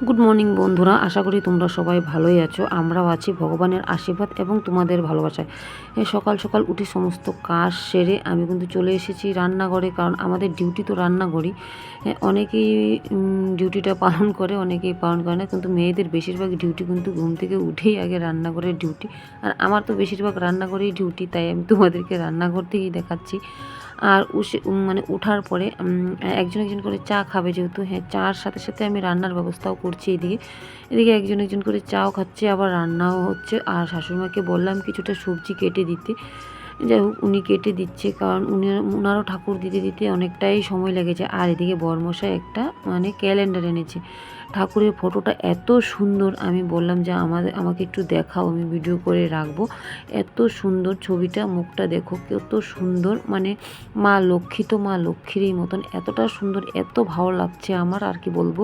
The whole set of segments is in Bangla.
গুড মর্নিং বন্ধুরা, আশা করি তোমরা সবাই ভালোই আছো। আমরাও আছি ভগবানের আশীর্বাদ এবং তোমাদের ভালোবাসায়। সকাল সকাল উঠে সমস্ত কাজ সেরে আমি কিন্তু চলে এসেছি রান্নাঘরে, কারণ আমাদের ডিউটি তো রান্নাঘরই। অনেকেই ডিউটিটা পালন করে, অনেকেই পালন করে না, কিন্তু মেয়েদের বেশিরভাগ ডিউটি কিন্তু ঘুম থেকে উঠেই আগে রান্নাঘরের ডিউটি। আর আমার তো বেশিরভাগ রান্নাঘরেই ডিউটি, তাই আমি তোমাদেরকে রান্নাঘর থেকেই দেখাচ্ছি। আর মানে ওঠার পরে একজন একজন করে চা খাবে, যেহেতু চার সাথে সাথে আমি রান্নার ব্যবস্থাও করছি। এদিকে একজন একজন করে চাও খাচ্ছে, আবার রান্নাও হচ্ছে। আর শাশুড়িমাকে বললাম কিছুটা সবজি কেটে দিতে। যাই হোক, উনি কেটে দিচ্ছে, কারণ ওনারও ঠাকুর দিতে দিতে অনেকটাই সময় লেগেছে। আর এদিকে বরমশাই একটা মানে ক্যালেন্ডার এনেছে। ঠাকুরের ফটোটা এত সুন্দর, আমি বললাম যে আমাকে একটু দেখাও, আমি ভিডিও করে রাখবো। এত সুন্দর ছবিটা, মুখটা দেখো কত সুন্দর, মানে মা লক্ষ্মী তো মা লক্ষ্মীরই মতন, এতটা সুন্দর, এত ভালো লাগছে আমার, আর কি বলবো।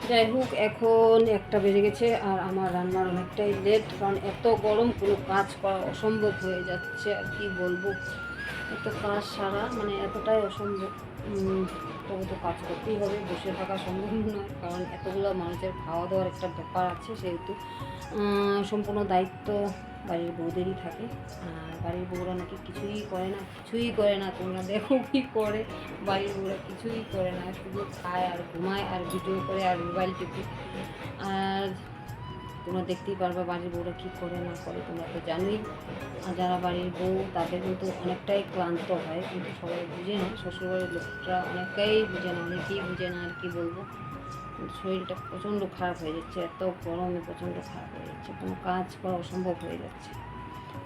যাই হোক, এখন 1টা বেজে গেছে আর আমার রান্নার অনেকটাই লেট, কারণ এত গরম কোনো কাজ করা অসম্ভব হয়ে যাচ্ছে, আর কি বলবো। এত কাজ সারা মানে এতটাই অসম্ভব। তবু তো কাজ করতেই হবে, বসে থাকা সম্ভব নয়, কারণ এতগুলো মানুষের খাওয়া দাওয়ার একটা ব্যাপার আছে, সেহেতু সম্পূর্ণ দায়িত্ব বাড়ির বউদেরই থাকে। আর বাড়ির বউরা নাকি কিছুই করে না, তোমরা দেখো কী করে। বাড়ির বউরা কিছুই করে না, শুধু খায় আর ঘুমায় আর ভিডিও করে আর মোবাইল টিপে। আর তোমরা দেখতেই পারবে বাড়ির বউরা কী করে না করে, তোমরা তো জানোই। আর যারা বাড়ির বউ তাদের কিন্তু অনেকটাই ক্লান্ত হয়, কিন্তু সবাই বুঝে না, শ্বশুরবাড়ির লোকরা অনেকেই বুঝে না, অনেকেই বুঝে না, আর কি বলবো। শরীরটা প্রচণ্ড খারাপ হয়ে যাচ্ছে, এত গরমে প্রচণ্ড খারাপ হয়ে যাচ্ছে, কোনো কাজ করা অসম্ভব হয়ে যাচ্ছে।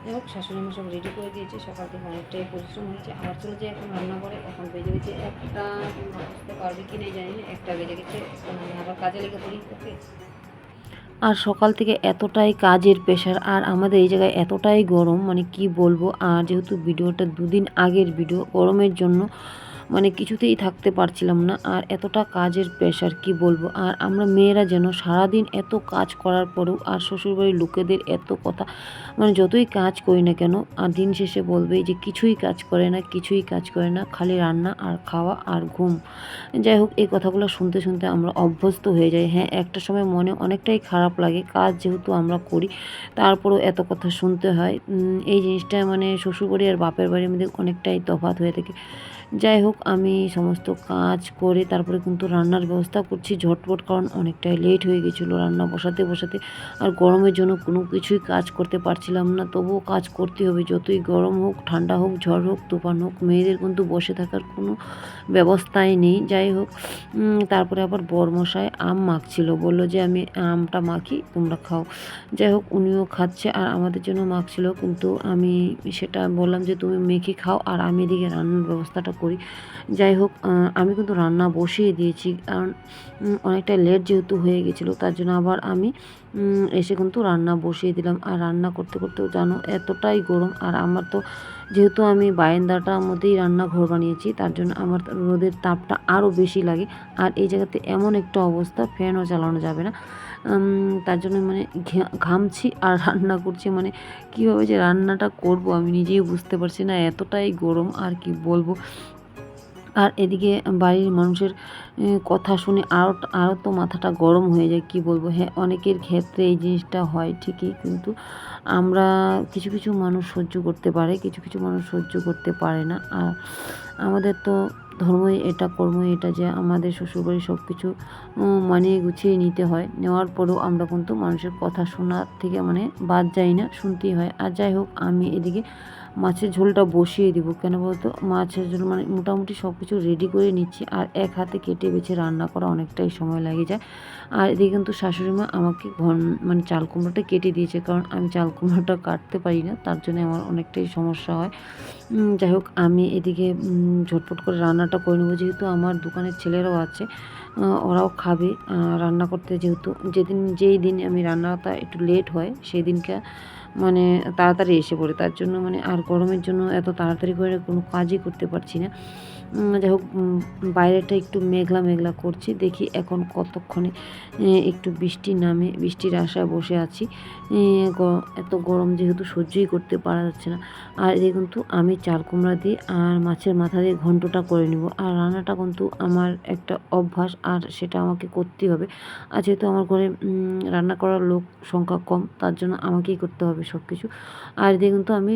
যাই হোক, শাশুড়ি মা সব রেডি করে দিয়েছে, সকাল থেকে অনেকটাই পরিশ্রম হয়েছে। আবার চলে যায় এখন রান্না করে, এখন বেজে গেছে 1টা, তোমরা বুঝতে পারবে কি নেই জানি না, 1টা বেজে গেছে, আমি আবার কাজে লেগে পড়ি ওকে। আর সকাল থেকে এতটাই কাজের প্রেশার, আর আমাদের এই জায়গায় এতটাই গরম, মানে কি বলবো। আর যেহেতু ভিডিওটা 2 দিন আগের ভিডিও, গরমের জন্য মানে কিছুতেই থাকতে পারছিলাম না, আর এতটা কাজের প্রেশার কি বলবো। আর আমরা মেয়েরা যেন সারাদিন এত কাজ করার পরেও, আর শ্বশুরবাড়ির লোকেদের এত কথা, মানে যতই কাজ করি না কেন, আর দিন শেষে বলবে যে কিছুই কাজ করে না, খালি রান্না আর খাওয়া আর ঘুম। যাই হোক, এই কথাগুলো শুনতে শুনতে আমরা অভ্যস্ত হয়ে যাই। একটা সময় মনে অনেকটাই খারাপ লাগে, কাজ যেহেতু আমরা করি, তারপরেও এত কথা শুনতে হয়। এই জিনিসটা মানে শ্বশুরবাড়ি আর বাপের বাড়ির মধ্যে অনেকটাই তফাৎ হয়ে থাকে। যাই হোক, আমি সমস্ত কাজ করে তারপরে কিন্তু রান্নার ব্যবস্থা করছি ঝটপট, কারণ অনেকটাই লেট হয়ে গেছিলো রান্না বসাতে বসাতে। আর গরমের জন্য কোনো কিছুই কাজ করতে পারছিলাম না, তবুও কাজ করতে হবে, যতই গরম হোক, ঠান্ডা হোক, ঝড় হোক, তুফান হোক, মেয়েদের কিন্তু বসে থাকার কোনো ব্যবস্থাই নেই। যাই হোক, তারপরে আবার বরমশাই আম মাখছিল, বললো যে আমি আমটা মাখি, তোমরা খাও। যাই হোক, উনিও খাচ্ছে আর আমাদের জন্য মাখছিল, কিন্তু আমি সেটা বললাম যে তুমি মেখে খাও আর আমি এদিকে রান্নার ব্যবস্থাটা করি। যাই হোক, আমি কিন্তু রান্না বসিয়ে দিয়েছি, কারণ অনেকটা লেট যেহেতু হয়ে গেছিলো, তার জন্য আবার আমি এসে কিন্তু রান্না বসিয়ে দিলাম। আর রান্না করতে করতেও জানো এতটাই গরম, আর আমার তো যেহেতু আমি বারান্দাটার মধ্যেই রান্নাঘর বানিয়েছি, তার জন্য আমার রোদের তাপটা আরও বেশি লাগে। আর এই জায়গাতে এমন একটা অবস্থা, ফ্যানও চালানো যাবে না, তার জন্য মানে ঘামছি আর রান্না করছি, মানে কীভাবে যে রান্নাটা করব আমি নিজেই বুঝতে পারছি না, এতটাই গরম, আর কি বলবো। আর এদিকে বাড়ির মানুষের কথা শুনে আরও তো মাথাটা গরম হয়ে যায়, কি বলবো। অনেকের ক্ষেত্রে এই জিনিসটা হয় ঠিকই, কিন্তু আমরা কিছু কিছু মানুষ সহ্য করতে পারে, কিছু কিছু মানুষ সহ্য করতে পারে না। আর আমাদের তো ধর্মই এটা, কর্মই এটা, যে আমাদের শ্বশুরবাড়ির সব কিছু মানিয়ে গুছিয়ে নিতে হয়। নেওয়ার পরেও আমরা কিন্তু মানুষের কথা শোনার থেকে মানে বাদ যাই না, শুনতেই হয়। আর যাই হোক, আমি এদিকে মাছের ঝোলটা বসিয়ে দিব, কেন বলতো, মাছের ঝোল মানে মোটামুটি সব কিছু রেডি করে নিচ্ছি, আর এক হাতে কেটে বেছে রান্না করা অনেকটাই সময় লাগে যায়। আর এদিকে কিন্তু শাশুড়ি মা আমাকে মানে চাল কুমড়োটা কেটে দিয়েছে, কারণ আমি চাল কুমড়োটা কাটতে পারি না, তার জন্য আমার অনেকটাই সমস্যা হয়। যাই হোক, আমি এদিকে ঝটপট করে রান্নাটা করে নেবো, যেহেতু আমার দোকানের ছেলেরাও আছে, ওরাও খাবে রান্না করতে। যেহেতু যেই দিন আমি রান্নাটা একটু লেট হয়, সেই দিনকে মানে তাড়াতাড়ি এসে পড়ে, তার জন্য মানে, আর গরমের জন্য এত তাড়াতাড়ি করে কোনো কাজই করতে পারছি না। যাই হোক, বাইরেটা একটু মেঘলা মেঘলা করছি, দেখি এখন কতক্ষণে একটু বৃষ্টি নামে, বৃষ্টির আশায় বসে আছি। এত গরম যেহেতু সহ্যই করতে পারা যাচ্ছে না। আর এদিকে কিন্তু আমি চাল কুমড়া দিয়ে আর মাছের মাথা দিয়ে ঘন্টটা করে নিব। আর রান্নাটা কিন্তু আমার একটা অভ্যাস, আর সেটা আমাকে করতেই হবে। আর যেহেতু আমার ঘরে রান্না করার লোক সংখ্যা কম, তার জন্য আমাকেই করতে হবে সব কিছু। আর এদিকে কিন্তু আমি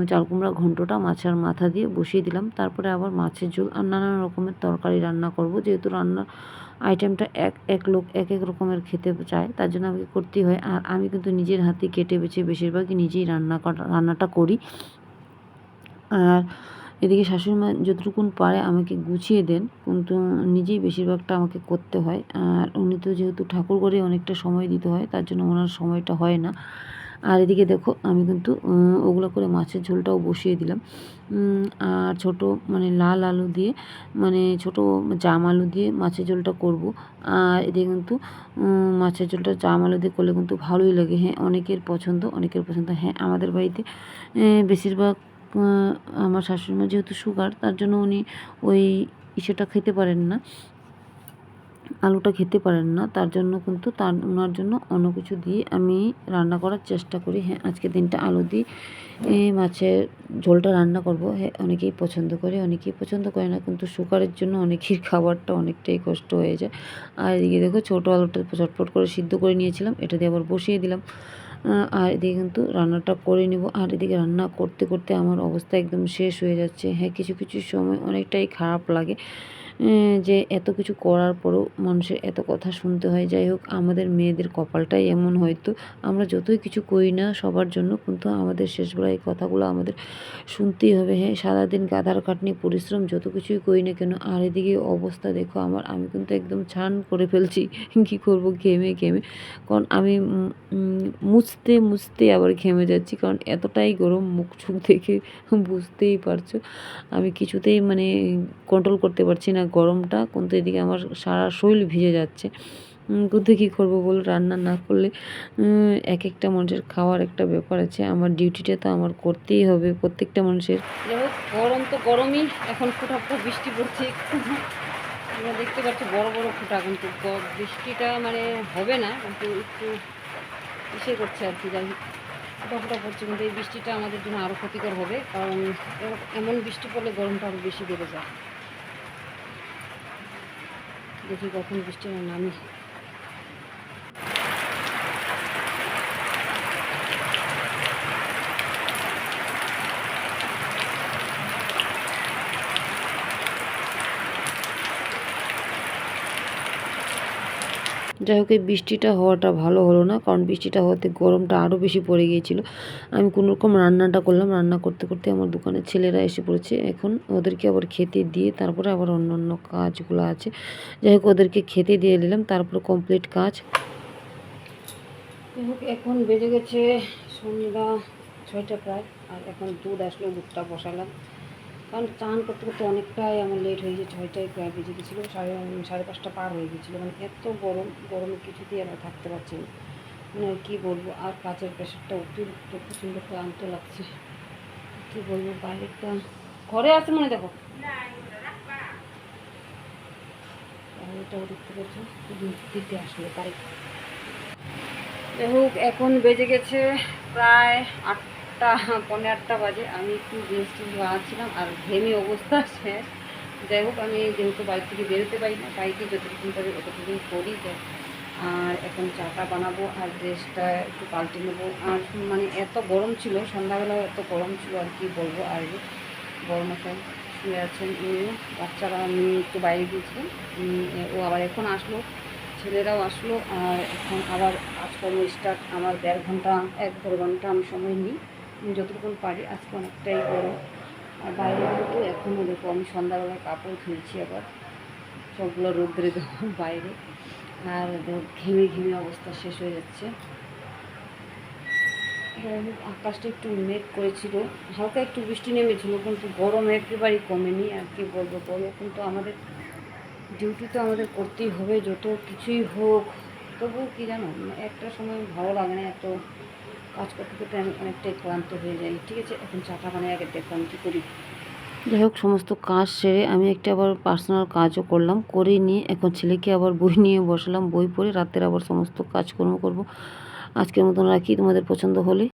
চাল কুমড়া ঘন্টটা মাছের মাথা দিয়ে বসিয়ে দিলাম। তারপরে আবার মাছের ঝোল আর নানান রকমের তরকারি রান্না করব, যেহেতু রান্নার আইটেমটা এক লোক এক এক রকমের খেতে চায়, তার জন্য আমাকে করতেই হয়। আর আমি কিন্তু নিজের হাতে কেটে বেছে বেশিরভাগই নিজেই রান্নাটা করি। আর এদিকে শাশুড়ি মা যতটুকুন পারে আমাকে গুছিয়ে দেন, কিন্তু নিজেই বেশিরভাগটা আমাকে করতে হয়। আর উনি তো যেহেতু ঠাকুর করে অনেকটা সময় দিতে হয়, তার জন্য ওনার সময়টা হয় না। আর এদিকে দেখো আমি কিন্তু ওগুলো করে মাছের ঝোলটাও বসিয়ে দিলাম। আর ছোট মানে লাল আলু দিয়ে, মানে ছোট জাম আলু দিয়ে মাছের ঝোলটা করব। আর এদিকে কিন্তু মাছের ঝোলটা জাম আলু দিয়ে করলে কিন্তু ভালোই লাগে। হ্যাঁ, অনেকের পছন্দ। হ্যাঁ, আমাদের বাড়িতে বেশিরভাগ আমার শাশুড়িমা যেহেতু সুগার, তার জন্য উনি ওই ইসেটা খেতে পারেন না, আলুটা খেতে পারেন না। তার জন্য কিন্তু ওনার জন্য অন্য কিছু দিয়ে আমি রান্না করার চেষ্টা করি। হ্যাঁ, আজকের দিনটা আলু দিয়ে মাছের ঝোলটা রান্না করব। হ্যাঁ, অনেকেই পছন্দ করে, অনেকেই পছন্দ করে না, কিন্তু সুগারের জন্য অনেকের খাবারটা অনেকটাই কষ্ট হয়ে যায়। আর এদিকে দেখো ছোটো আলুটা চটপট করে সিদ্ধ করে নিয়েছিলাম, এটা দিয়ে আবার বসিয়ে দিলাম। আর এদিকে কিন্তু রান্নাটা করে নিব। আর এদিকে রান্না করতে করতে আমার অবস্থা একদম শেষ হয়ে যাচ্ছে। হ্যাঁ, কিছু কিছু সময় অনেকটাই খারাপ লাগে যে এত কিছু করার পরও মানুষের এত কথা শুনতে হয়। যাই হোক, আমাদের মেয়েদের কপালটাই এমন, হয়তো আমরা যতই কিছু করি না সবার জন্য, কিন্তু আমাদের শেষবেলায় এই কথাগুলো আমাদের শুনতেই হবে। হ্যাঁ, সারাদিন গাধার খাটনি পরিশ্রম যত কিছুই করি না কেন। আর এদিকে অবস্থা দেখো আমার, আমি কিন্তু একদম ছান করে ফেলছি। কী করব, ঘেমে কারণ আমি মুছতে আবার ঘেমে যাচ্ছি, কারণ এতটাই গরম, মুখ চোখ দেখে বুঝতেই পারছো। আমি কিছুতেই মানে কন্ট্রোল করতে পারছি না গরমটা, কিন্তু এদিকে আমার সারা শরীর ভিজে যাচ্ছে। কিন্তু কী করবো বল, রান্না না করলে এক একটা মানুষের খাওয়ার একটা ব্যাপার আছে, আমার ডিউটিটা তো আমার করতেই হবে প্রত্যেকটা মানুষের। যাই হোক, গরম তো গরমই, এখন ফোটা বৃষ্টি পড়ছে একটু, আমরা দেখতে পাচ্ছি বড় বড় ফোঁটা, কিন্তু বৃষ্টিটা মানে হবে না, কিন্তু একটু ইসে করছে আর কি। যাই হোক, ফোঁটা পড়ছে, কিন্তু এই বৃষ্টিটা আমাদের জন্য আরও ক্ষতিকর হবে, কারণ এমন বৃষ্টি পড়লে গরমটা আরও বেশি বেড়ে যায়। দেখি কখন বৃষ্টিটা নামি। যাই হোক, এই বৃষ্টিটা হওয়াটা ভালো হলো না, কারণ বৃষ্টিটা হওয়াতে গরমটা আরও বেশি পড়ে গিয়েছিল। আমি কোনোরকম রান্নাটা করলাম, রান্না করতে করতে আমার দোকানের ছেলেরা এসে পড়েছে। এখন ওদেরকে আবার খেতে দিয়ে তারপরে আবার অন্য কাজগুলো আছে। যাই হোক, ওদেরকে খেতে দিয়ে দিলাম, তারপর কমপ্লিট কাজ। যাই হোক, এখন বেজে গেছে সন্ধ্যা 6টা প্রায়। আর এখন দুধ আসলো, দুধটা বসালাম, কারণ চান করতে করতে অনেকটাই আমার লেট হয়ে গেছে। 6টায় প্রায় বেজে গেছিলো, সাড়ে 5টা পার হয়ে গেছিলো। মানে এত গরমে কিছুতেই আমরা থাকতে পারছি না, মানে আর কী বলবো। আর কাজের প্রেশারটা অতিরিক্ত, প্রচণ্ড ক্লান্ত লাগছে, কী বলবো। বাইরেটা ঘরে আছে মনে, দেখো বাইরেটা দেখতে পাচ্ছ, দিতে আসলে তাই। যাই হোক, এখন বেজে গেছে প্রায় 8টা, 8:45 বাজে। আমি একটু রেস্ট বানাচ্ছিলাম আর ঘেমে অবস্থা শেষ। যাই হোক, আমি যেহেতু বাড়ি থেকে বেরোতে পারি না, বাইকে যতটুকু পারি অতটুকুই করি। আর এখন চাটা বানাবো আর ড্রেসটা একটু পাল্টে নেবো। আর মানে এত গরম ছিল, সন্ধ্যাবেলাও এত গরম ছিল, আর কি বলবো। আর বড় মশাই শুয়ে আছেন, উনিও, বাচ্চারা আমি একটু বাইরে গিয়েছিলাম, ও আবার এখন আসলো, ছেলেরাও আসলো। আর এখন আবার কাজকর্ম স্টার্ট। আমার 1.5 ঘন্টা আমি সময় নিই, যতটুকু পারি। আজকে অনেকটাই গরম। আর বাইরে কিন্তু এখনও দেখো, আমি সন্ধ্যাবেলায় কাপড় ধুয়েছি আবার, সবগুলো রোদ্রে দেবো বাইরে। আর ঘেমে অবস্থা শেষ হয়ে যাচ্ছে। আকাশটা একটু মেঘ করেছিল, হালকা একটু বৃষ্টি নেমেছিল, কিন্তু গরম একেবারেই কমেনি। আর কি বলবো বলো, কিন্তু আমাদের ডিউটি তো আমাদের করতেই হবে, যত কিছুই হোক। তবুও কি জানো, একটা সময় ভালো লাগে না, এত কাজ করতে করতে আমি অনেকটাই ক্লান্ত হয়ে যাই। ঠিক আছে, এখন চাটা বানিয়ে আগে দেখো আমি কী করি। যাই হোক, সমস্ত কাজ সেরে আমি একটা আবার পার্সোনাল কাজও করলাম, করে নিয়ে এখন ছেলেকে আবার বই নিয়ে বসলাম, বই পড়ে রাতের আবার সমস্ত কাজকর্ম করব। আজকের মতন রাখি, তোমাদের পছন্দ হলে